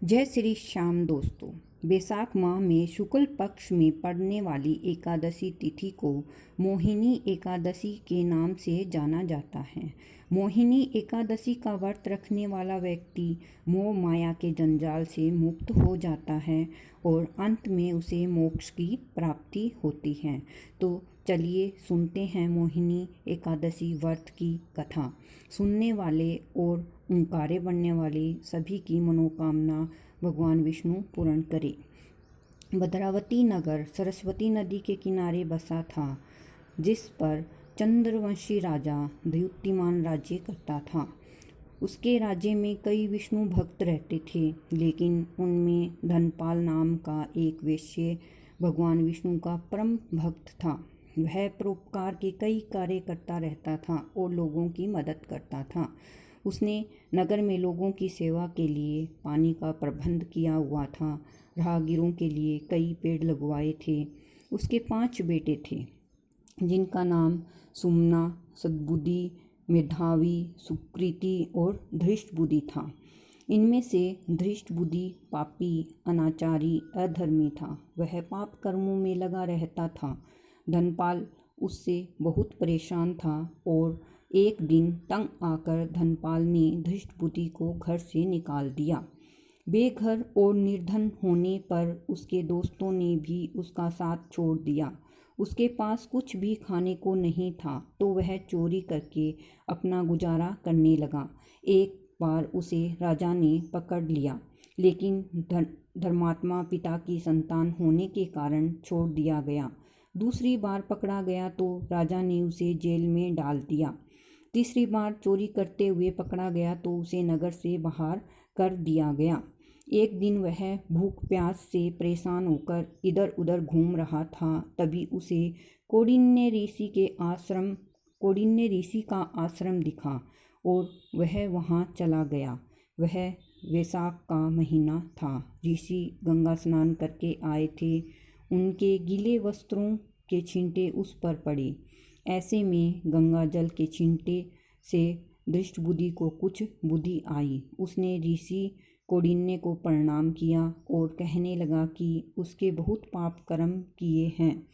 जय श्री श्याम दोस्तों। बैसाख माह में शुक्ल पक्ष में पड़ने वाली एकादशी तिथि को मोहिनी एकादशी के नाम से जाना जाता है। मोहिनी एकादशी का व्रत रखने वाला व्यक्ति मोह माया के जंजाल से मुक्त हो जाता है और अंत में उसे मोक्ष की प्राप्ति होती है। तो चलिए सुनते हैं मोहिनी एकादशी व्रत की कथा। सुनने वाले और ओंकारे बनने वाले सभी की मनोकामना भगवान विष्णु पूर्ण करे। भद्रावती नगर सरस्वती नदी के किनारे बसा था, जिस पर चंद्रवंशी राजा द्युतिमान राज्य करता था। उसके राज्य में कई विष्णु भक्त रहते थे, लेकिन उनमें धनपाल नाम का एक वैश्य भगवान विष्णु का परम भक्त था। वह परोपकार के कई कार्य करता रहता था और लोगों की मदद करता था। उसने नगर में लोगों की सेवा के लिए पानी का प्रबंध किया हुआ था। राहगीरों के लिए कई पेड़ लगवाए थे। उसके 5 बेटे थे, जिनका नाम सुमना, सद्बुद्धि, मेधावी, सुकृति और धृष्टबुद्धि था। इनमें से धृष्टबुद्धि पापी, अनाचारी, अधर्मी था। वह पाप कर्मों में लगा रहता था। धनपाल उससे बहुत परेशान था और एक दिन तंग आकर धनपाल ने धृष्टबुद्धि को घर से निकाल दिया। बेघर और निर्धन होने पर उसके दोस्तों ने भी उसका साथ छोड़ दिया। उसके पास कुछ भी खाने को नहीं था, तो वह चोरी करके अपना गुजारा करने लगा। एक बार उसे राजा ने पकड़ लिया, लेकिन धर्मात्मा पिता की संतान होने के कारण छोड़ दिया गया। दूसरी बार पकड़ा गया तो राजा ने उसे जेल में डाल दिया। तीसरी बार चोरी करते हुए पकड़ा गया तो उसे नगर से बाहर कर दिया गया। एक दिन वह भूख प्यास से परेशान होकर इधर उधर घूम रहा था। तभी उसे कौंडिन्य ऋषि का आश्रम दिखा और वह वहाँ चला गया। वह वैसाख का महीना था। ऋषि गंगा स्नान करके आए थे। उनके गीले वस्त्रों के छींटे उस पर पड़े। ऐसे में गंगा जल के छींटे से धृष्टबुद्धि को कुछ बुद्धि आई। उसने ऋषि कौंडिन्य को प्रणाम किया और कहने लगा कि उसके बहुत पाप कर्म किए हैं,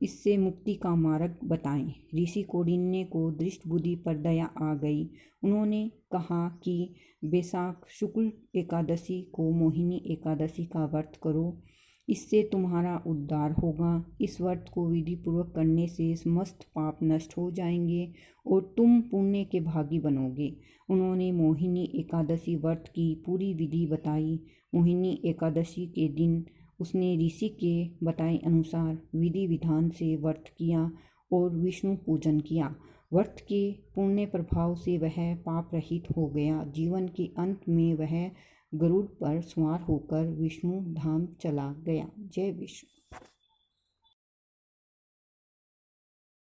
इससे मुक्ति का मार्ग बताएं। ऋषि कौंडिन्य को धृष्टबुद्धि पर दया आ गई। उन्होंने कहा कि बैसाख शुक्ल एकादशी को मोहिनी एकादशी का व्रत करो, इससे तुम्हारा उद्धार होगा। इस व्रत को विधि पूर्वक करने से समस्त पाप नष्ट हो जाएंगे और तुम पुण्य के भागी बनोगे। उन्होंने मोहिनी एकादशी व्रत की पूरी विधि बताई। मोहिनी एकादशी के दिन उसने ऋषि के बताए अनुसार विधि विधान से व्रत किया और विष्णु पूजन किया। व्रत के पुण्य प्रभाव से वह पाप रहित हो गया। जीवन के अंत में वह गरुड़ पर सवार होकर विष्णु धाम चला गया। जय विष्णु।